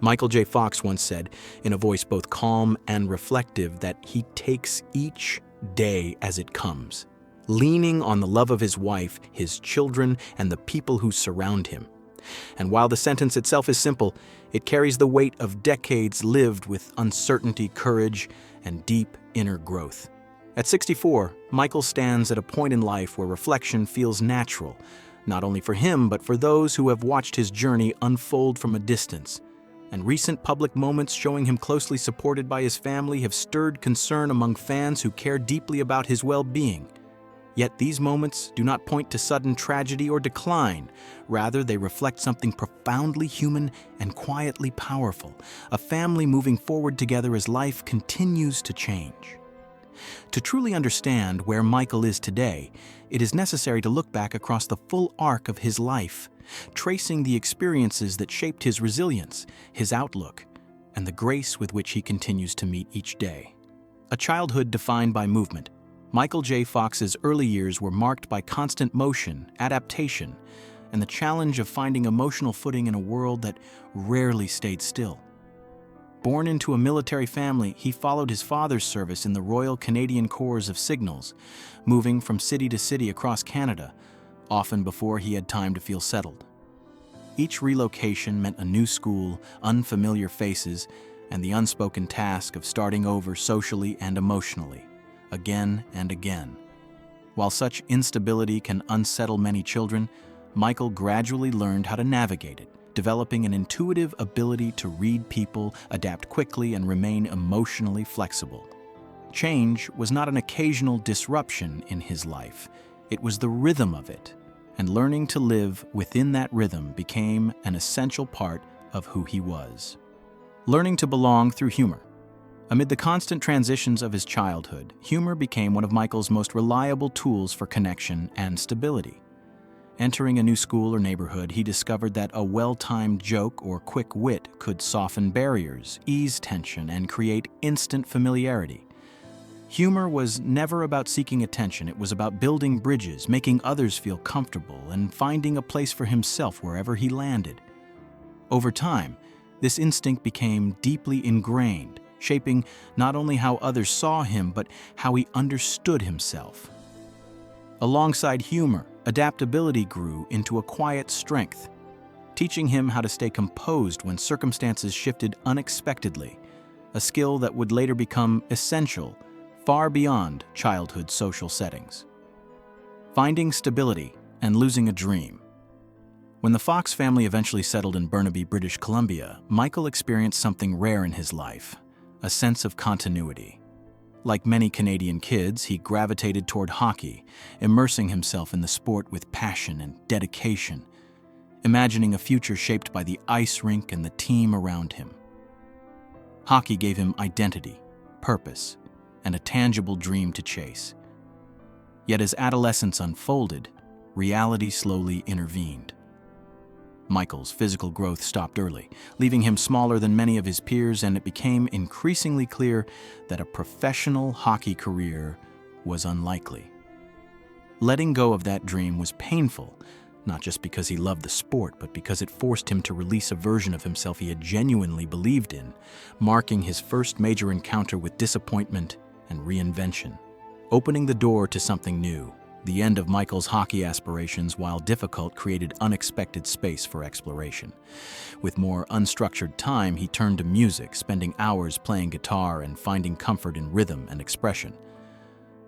Michael J. Fox once said, in a voice both calm and reflective, that he takes each day as it comes, leaning on the love of his wife, his children, and the people who surround him. And while the sentence itself is simple, it carries the weight of decades lived with uncertainty, courage, and deep inner growth. At 64, Michael stands at a point in life where reflection feels natural, not only for him, but for those who have watched his journey unfold from a distance. And recent public moments showing him closely supported by his family have stirred concern among fans who care deeply about his well-being. Yet these moments do not point to sudden tragedy or decline. Rather, they reflect something profoundly human and quietly powerful, a family moving forward together as life continues to change. To truly understand where Michael is today, it is necessary to look back across the full arc of his life, tracing the experiences that shaped his resilience, his outlook, and the grace with which he continues to meet each day. A childhood defined by movement, Michael J. Fox's early years were marked by constant motion, adaptation, and the challenge of finding emotional footing in a world that rarely stayed still. Born into a military family, he followed his father's service in the Royal Canadian Corps of Signals, moving from city to city across Canada, often before he had time to feel settled. Each relocation meant a new school, unfamiliar faces, and the unspoken task of starting over socially and emotionally, again and again. While such instability can unsettle many children, Michael gradually learned how to navigate it, developing an intuitive ability to read people, adapt quickly, and remain emotionally flexible. Change was not an occasional disruption in his life. It was the rhythm of it, and learning to live within that rhythm became an essential part of who he was. Learning to belong through humor. Amid the constant transitions of his childhood, humor became one of Michael's most reliable tools for connection and stability. Entering a new school or neighborhood, he discovered that a well-timed joke or quick wit could soften barriers, ease tension, and create instant familiarity. Humor was never about seeking attention. It was about building bridges, making others feel comfortable, and finding a place for himself wherever he landed. Over time, this instinct became deeply ingrained, shaping not only how others saw him, but how he understood himself. Alongside humor, adaptability grew into a quiet strength, teaching him how to stay composed when circumstances shifted unexpectedly, a skill that would later become essential far beyond childhood social settings. Finding stability and losing a dream. When the Fox family eventually settled in Burnaby, British Columbia, Michael experienced something rare in his life, a sense of continuity. Like many Canadian kids, he gravitated toward hockey, immersing himself in the sport with passion and dedication, imagining a future shaped by the ice rink and the team around him. Hockey gave him identity, purpose, and a tangible dream to chase. Yet as adolescence unfolded, reality slowly intervened. Michael's physical growth stopped early, leaving him smaller than many of his peers, and it became increasingly clear that a professional hockey career was unlikely. Letting go of that dream was painful, not just because he loved the sport, but because it forced him to release a version of himself he had genuinely believed in, marking his first major encounter with disappointment and reinvention. Opening the door to something new, the end of Michael's hockey aspirations, while difficult, created unexpected space for exploration. With more unstructured time, he turned to music, spending hours playing guitar and finding comfort in rhythm and expression.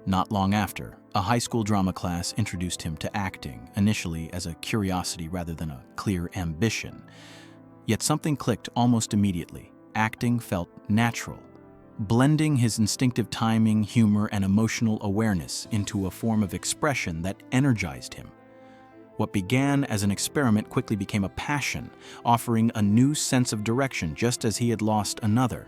Not long after, a high school drama class introduced him to acting, initially as a curiosity rather than a clear ambition. Yet something clicked almost immediately. Acting felt natural, blending his instinctive timing, humor, and emotional awareness into a form of expression that energized him. What began as an experiment quickly became a passion, offering a new sense of direction just as he had lost another.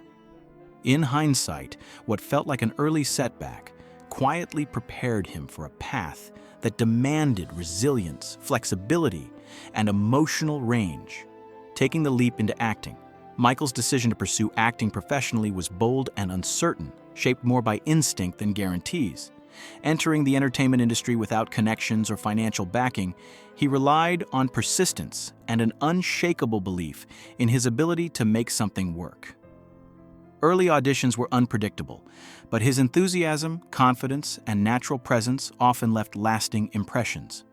In hindsight, what felt like an early setback quietly prepared him for a path that demanded resilience, flexibility, and emotional range. Taking the leap into acting, Michael's decision to pursue acting professionally was bold and uncertain, shaped more by instinct than guarantees. Entering the entertainment industry without connections or financial backing, he relied on persistence and an unshakable belief in his ability to make something work. Early auditions were unpredictable, but his enthusiasm, confidence, and natural presence often left lasting impressions.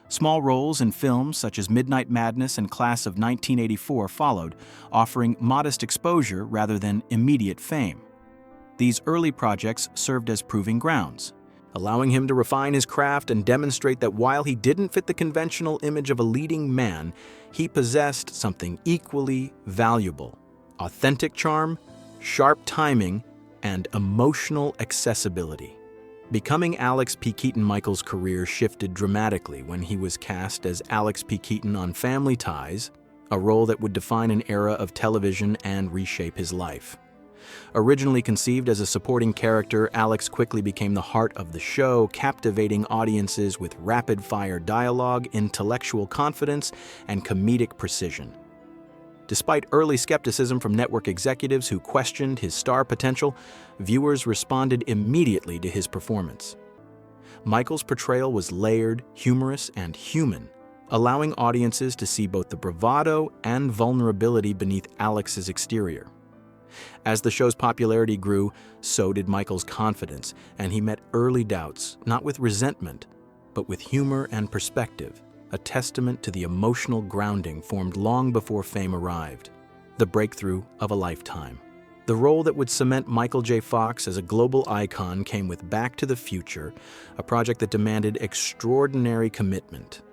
Small roles in films such as Midnight Madness and Class of 1984 followed, offering modest exposure rather than immediate fame. These early projects served as proving grounds, allowing him to refine his craft and demonstrate that while he didn't fit the conventional image of a leading man, he possessed something equally valuable: authentic charm, sharp timing, and emotional accessibility. Becoming Alex P. Keaton, Michael's career shifted dramatically when he was cast as Alex P. Keaton on Family Ties, a role that would define an era of television and reshape his life. Originally conceived as a supporting character, Alex quickly became the heart of the show, captivating audiences with rapid-fire dialogue, intellectual confidence, and comedic precision. Despite early skepticism from network executives who questioned his star potential, viewers responded immediately to his performance. Michael's portrayal was layered, humorous, and human, allowing audiences to see both the bravado and vulnerability beneath Alex's exterior. As the show's popularity grew, so did Michael's confidence, and he met early doubts, not with resentment, but with humor and perspective, a testament to the emotional grounding formed long before fame arrived. The breakthrough of a lifetime. The role that would cement Michael J. Fox as a global icon came with Back to the Future, a project that demanded extraordinary commitment.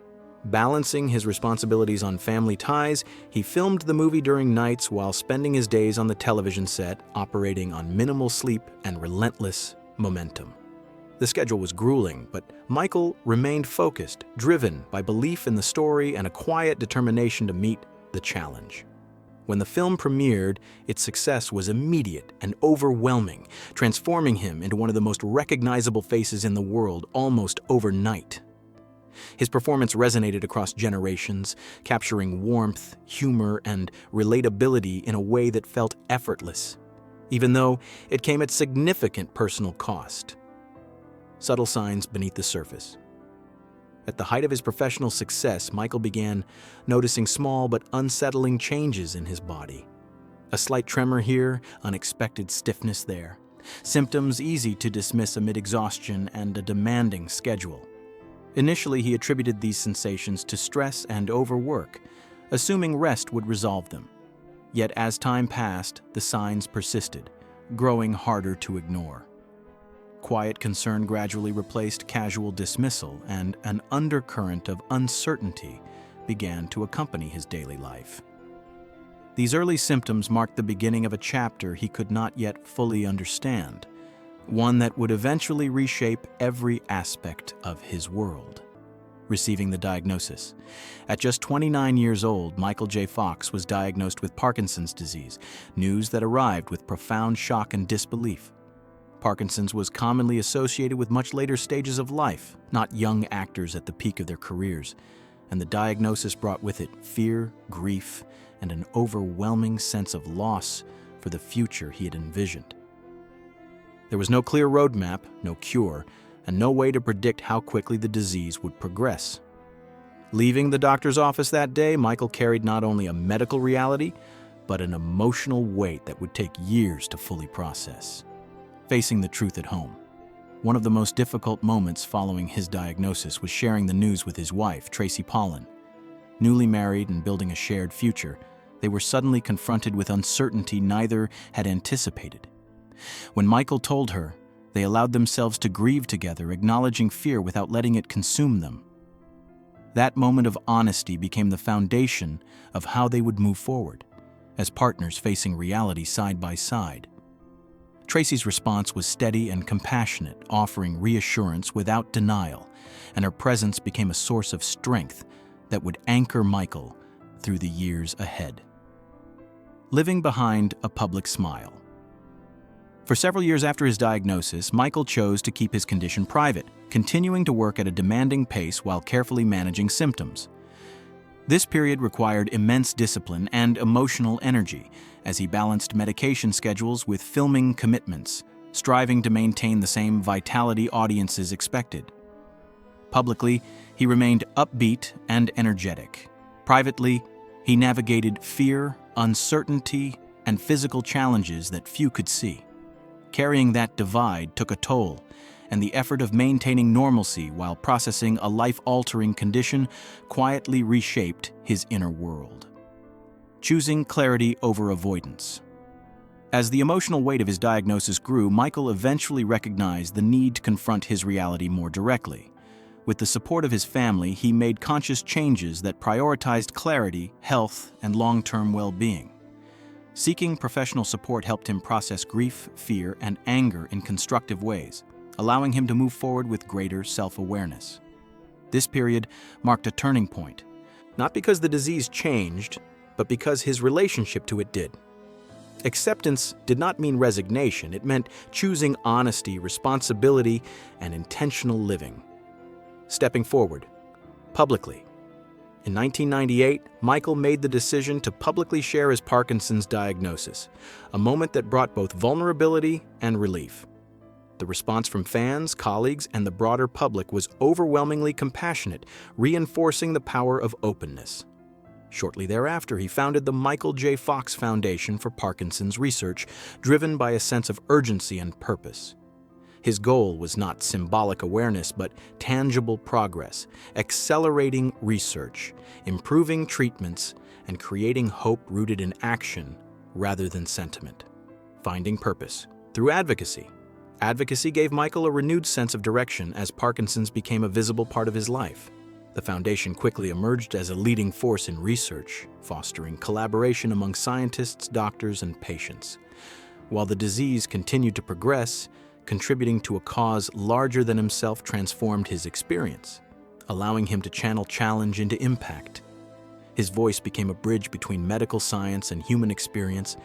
Balancing his responsibilities on Family Ties, he filmed the movie during nights while spending his days on the television set, operating on minimal sleep and relentless momentum. The schedule was grueling, but Michael remained focused, driven by belief in the story and a quiet determination to meet the challenge. When the film premiered, its success was immediate and overwhelming, transforming him into one of the most recognizable faces in the world almost overnight. His performance resonated across generations, capturing warmth, humor, and relatability in a way that felt effortless, even though it came at significant personal cost. Subtle signs beneath the surface. At the height of his professional success, Michael began noticing small but unsettling changes in his body. A slight tremor here, unexpected stiffness there. Symptoms easy to dismiss amid exhaustion and a demanding schedule. Initially, he attributed these sensations to stress and overwork, assuming rest would resolve them. Yet as time passed, the signs persisted, growing harder to ignore. Quiet concern gradually replaced casual dismissal, and an undercurrent of uncertainty began to accompany his daily life. These early symptoms marked the beginning of a chapter he could not yet fully understand, one that would eventually reshape every aspect of his world. Receiving the diagnosis. At just 29 years old, Michael J. Fox was diagnosed with Parkinson's disease, news that arrived with profound shock and disbelief. Parkinson's was commonly associated with much later stages of life, not young actors at the peak of their careers, and the diagnosis brought with it fear, grief, and an overwhelming sense of loss for the future he had envisioned. There was no clear roadmap, no cure, and no way to predict how quickly the disease would progress. Leaving the doctor's office that day, Michael carried not only a medical reality, but an emotional weight that would take years to fully process. Facing the truth at home. One of the most difficult moments following his diagnosis was sharing the news with his wife, Tracy Pollan. Newly married and building a shared future, they were suddenly confronted with uncertainty neither had anticipated. When Michael told her, they allowed themselves to grieve together, acknowledging fear without letting it consume them. That moment of honesty became the foundation of how they would move forward, as partners facing reality side by side. Tracy's response was steady and compassionate, offering reassurance without denial, and her presence became a source of strength that would anchor Michael through the years ahead. Living behind a public smile. For several years after his diagnosis, Michael chose to keep his condition private, continuing to work at a demanding pace while carefully managing symptoms. This period required immense discipline and emotional energy as he balanced medication schedules with filming commitments, striving to maintain the same vitality audiences expected. Publicly, he remained upbeat and energetic. Privately, he navigated fear, uncertainty, and physical challenges that few could see. Carrying that divide took a toll, and the effort of maintaining normalcy while processing a life-altering condition quietly reshaped his inner world. Choosing clarity over avoidance. As the emotional weight of his diagnosis grew, Michael eventually recognized the need to confront his reality more directly. With the support of his family, he made conscious changes that prioritized clarity, health, and long-term well-being. Seeking professional support helped him process grief, fear, and anger in constructive ways, allowing him to move forward with greater self-awareness. This period marked a turning point, not because the disease changed, but because his relationship to it did. Acceptance did not mean resignation. It meant choosing honesty, responsibility, and intentional living. Stepping forward, publicly. In 1998, Michael made the decision to publicly share his Parkinson's diagnosis, a moment that brought both vulnerability and relief. The response from fans, colleagues, and the broader public was overwhelmingly compassionate, reinforcing the power of openness. Shortly thereafter, he founded the Michael J. Fox Foundation for Parkinson's Research, driven by a sense of urgency and purpose. His goal was not symbolic awareness, but tangible progress, accelerating research, improving treatments, and creating hope rooted in action rather than sentiment. Finding purpose through advocacy. Advocacy gave Michael a renewed sense of direction as Parkinson's became a visible part of his life. The foundation quickly emerged as a leading force in research, fostering collaboration among scientists, doctors, and patients. While the disease continued to progress, contributing to a cause larger than himself transformed his experience, allowing him to channel challenge into impact. His voice became a bridge between medical science and human experience,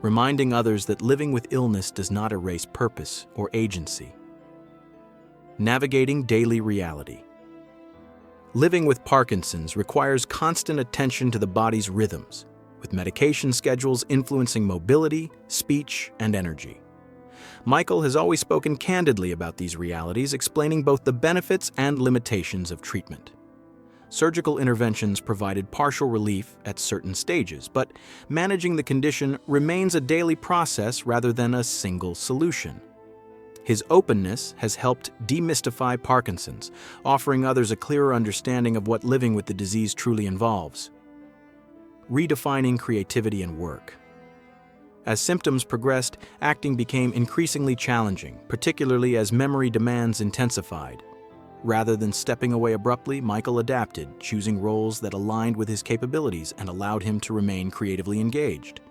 reminding others that living with illness does not erase purpose or agency. Navigating daily reality. Living with Parkinson's requires constant attention to the body's rhythms, with medication schedules influencing mobility, speech, and energy. Michael has always spoken candidly about these realities, explaining both the benefits and limitations of treatment. Surgical interventions provided partial relief at certain stages, but managing the condition remains a daily process rather than a single solution. His openness has helped demystify Parkinson's, offering others a clearer understanding of what living with the disease truly involves. Redefining creativity and work. As symptoms progressed, acting became increasingly challenging, particularly as memory demands intensified. Rather than stepping away abruptly, Michael adapted, choosing roles that aligned with his capabilities and allowed him to remain creatively engaged.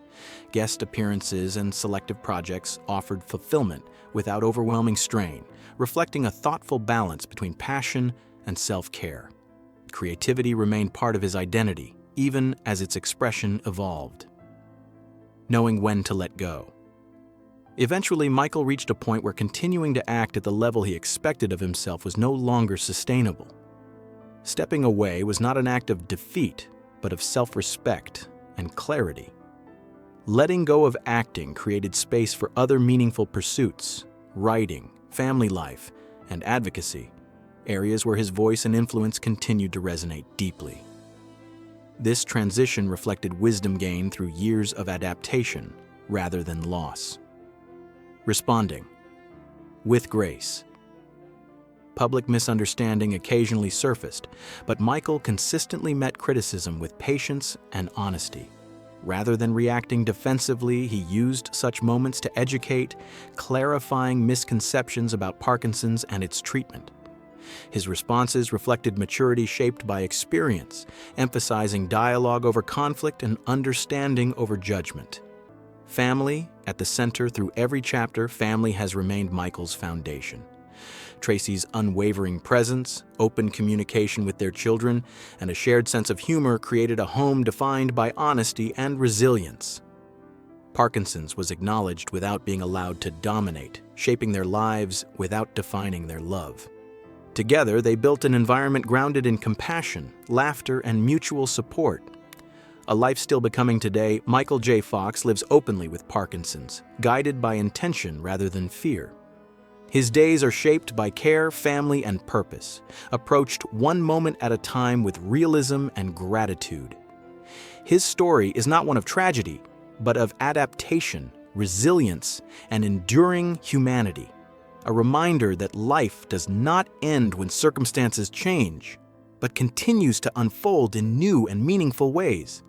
Guest appearances and selective projects offered fulfillment without overwhelming strain, reflecting a thoughtful balance between passion and self-care. Creativity remained part of his identity, even as its expression evolved. Knowing when to let go. Eventually, Michael reached a point where continuing to act at the level he expected of himself was no longer sustainable. Stepping away was not an act of defeat, but of self-respect and clarity. Letting go of acting created space for other meaningful pursuits, writing, family life, and advocacy, areas where his voice and influence continued to resonate deeply. This transition reflected wisdom gained through years of adaptation rather than loss. Responding. With grace. Public misunderstanding occasionally surfaced, but Michael consistently met criticism with patience and honesty. Rather than reacting defensively, he used such moments to educate, clarifying misconceptions about Parkinson's and its treatment. His responses reflected maturity shaped by experience, emphasizing dialogue over conflict and understanding over judgment. Family, at the center through every chapter, family has remained Michael's foundation. Tracy's unwavering presence, open communication with their children, and a shared sense of humor created a home defined by honesty and resilience. Parkinson's was acknowledged without being allowed to dominate, shaping their lives without defining their love. Together, they built an environment grounded in compassion, laughter, and mutual support, A life still becoming today, Michael J. Fox lives openly with Parkinson's, guided by intention rather than fear. His days are shaped by care, family, and purpose, approached one moment at a time with realism and gratitude. His story is not one of tragedy, but of adaptation, resilience, and enduring humanity, a reminder that life does not end when circumstances change, but continues to unfold in new and meaningful ways.